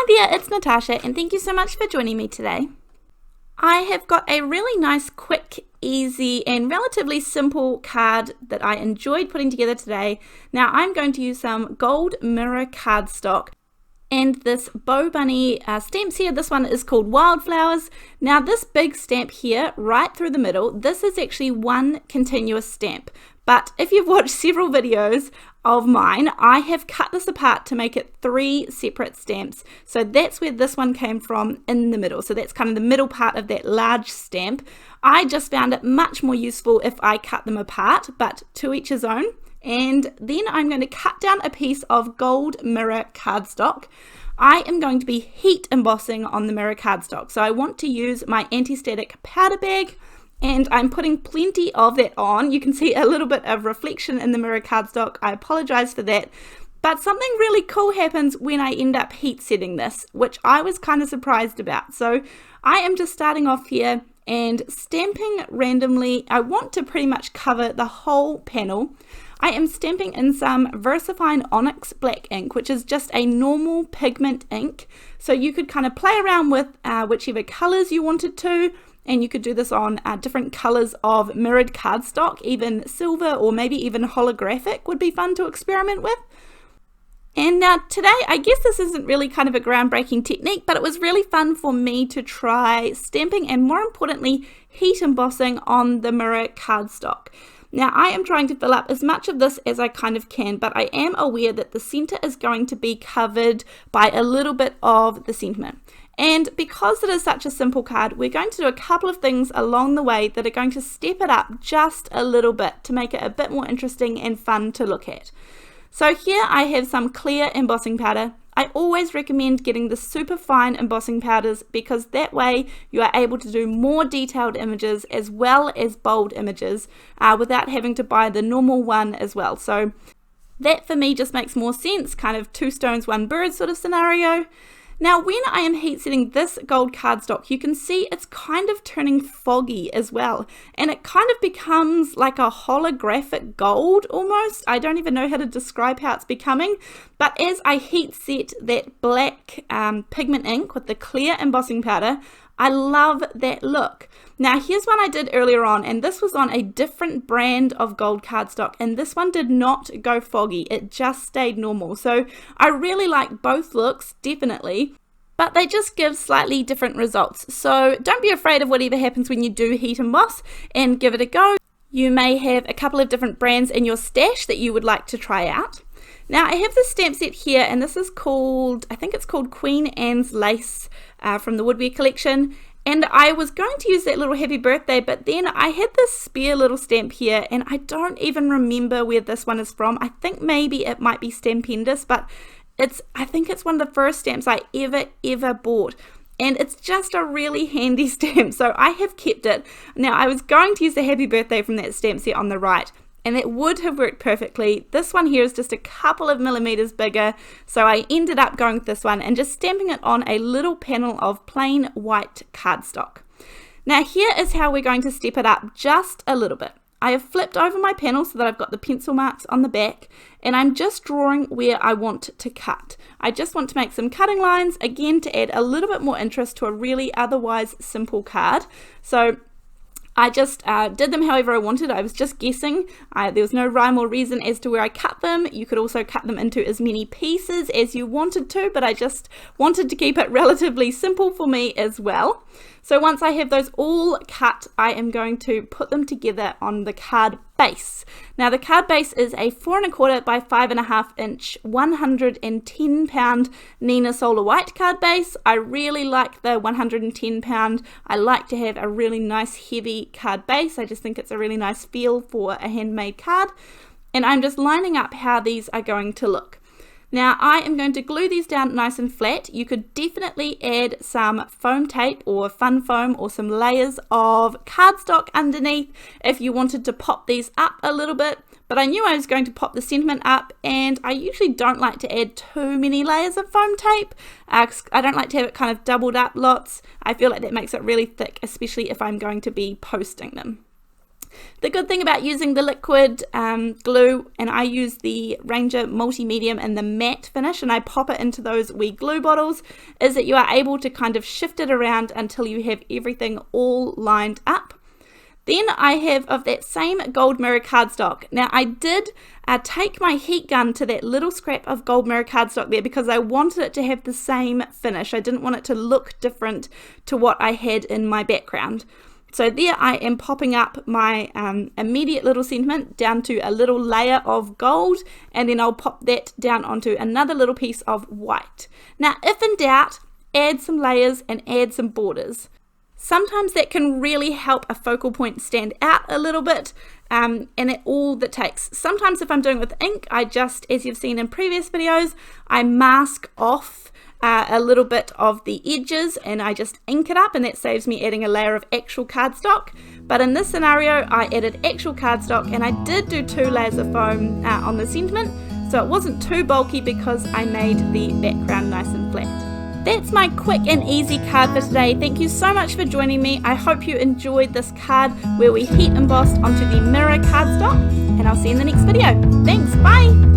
Hi there, it's Natasha and thank you so much for joining me today. I have got a really nice, quick, easy and relatively simple card that I enjoyed putting together today. Now I'm going to use some gold mirror cardstock and this BoBunny stamps here. This one is called Wildflowers. Now this big stamp here right through the middle, this is actually one continuous stamp. But if you've watched several videos of mine, I have cut this apart to make it 3 separate stamps. So that's where this one came from in the middle. So that's kind of the middle part of that large stamp. I just found it much more useful if I cut them apart, but to each his own. And then I'm going to cut down a piece of gold mirror cardstock. I am going to be heat embossing on the mirror cardstock. So I want to use my anti-static powder bag. And I'm putting plenty of that on. You can see a little bit of reflection in the mirror cardstock. I apologize for that. But something really cool happens when I end up heat setting this, which I was kind of surprised about. So I am just starting off here and stamping randomly. I want to pretty much cover the whole panel. I am stamping in some VersaFine Onyx black ink, which is just a normal pigment ink. So you could kind of play around with whichever colors you wanted to. And you could do this on different colors of mirrored cardstock, even silver or maybe even holographic would be fun to experiment with. And now today, I guess this isn't really kind of a groundbreaking technique, but it was really fun for me to try stamping and more importantly, heat embossing on the mirror cardstock. Now I am trying to fill up as much of this as I kind of can, but I am aware that the center is going to be covered by a little bit of the sentiment. And because it is such a simple card, we're going to do a couple of things along the way that are going to step it up just a little bit to make it a bit more interesting and fun to look at. So here I have some clear embossing powder. I always recommend getting the super fine embossing powders because that way you are able to do more detailed images as well as bold images without having to buy the normal one as well. So that for me just makes more sense, kind of 2 stones, 1 bird sort of scenario. Now when I am heat setting this gold cardstock, you can see it's kind of turning foggy as well. And it kind of becomes like a holographic gold almost. I don't even know how to describe how it's becoming. But as I heat set that black pigment ink with the clear embossing powder, I love that look. Now here's one I did earlier on, and this was on a different brand of gold cardstock, and this one did not go foggy, it just stayed normal. So I really like both looks, definitely, but they just give slightly different results. So don't be afraid of whatever happens when you do heat emboss and give it a go. You may have a couple of different brands in your stash that you would like to try out. Now I have this stamp set here, and this is called, I think it's called Queen Anne's Lace from the Woodware collection. And I was going to use that little happy birthday, but then I had this spare little stamp here, and I don't even remember where this one is from. I think maybe it might be Stampendous, but I think it's one of the first stamps I ever bought. And it's just a really handy stamp, so I have kept it. Now I was going to use the happy birthday from that stamp set on the right, and that would have worked perfectly. This one here is just a couple of millimeters bigger, so I ended up going with this one and just stamping it on a little panel of plain white cardstock. Now here is how we're going to step it up just a little bit. I have flipped over my panel so that I've got the pencil marks on the back, and I'm just drawing where I want to cut. I just want to make some cutting lines, again to add a little bit more interest to a really otherwise simple card. So I just did them however I wanted. I was just guessing. There was no rhyme or reason as to where I cut them. You could also cut them into as many pieces as you wanted to, but I just wanted to keep it relatively simple for me as well. So once I have those all cut, I am going to put them together on the card base. Now the card base is a 4 1/4 by 5.5 inch 110 pound Nina Solar White card base. I really like the 110 pound. I like to have a really nice heavy card base. I just think it's a really nice feel for a handmade card. And I'm just lining up how these are going to look. Now I am going to glue these down nice and flat. You could definitely add some foam tape or fun foam or some layers of cardstock underneath if you wanted to pop these up a little bit. But I knew I was going to pop the sentiment up, and I usually don't like to add too many layers of foam tape. I don't like to have it kind of doubled up lots. I feel like that makes it really thick, especially if I'm going to be posting them. The good thing about using the liquid glue, and I use the Ranger Multi-Medium and the matte finish, and I pop it into those wee glue bottles, is that you are able to kind of shift it around until you have everything all lined up. Then I have of that same gold mirror cardstock. Now I did take my heat gun to that little scrap of gold mirror cardstock there because I wanted it to have the same finish. I didn't want it to look different to what I had in my background. So there I am popping up my immediate little sentiment down to a little layer of gold, and then I'll pop that down onto another little piece of white. Now if in doubt, add some layers and add some borders. Sometimes that can really help a focal point stand out a little bit, and it's all that takes. Sometimes if I'm doing it with ink, I just, as you've seen in previous videos, I mask off a little bit of the edges and I just ink it up, and that saves me adding a layer of actual cardstock. But in this scenario, I added actual cardstock, and I did do 2 layers of foam on the sentiment, so it wasn't too bulky because I made the background nice and flat. That's my quick and easy card for today. Thank you so much for joining me. I hope you enjoyed this card where we heat embossed onto the mirror cardstock, and I'll see you in the next video. Thanks, bye!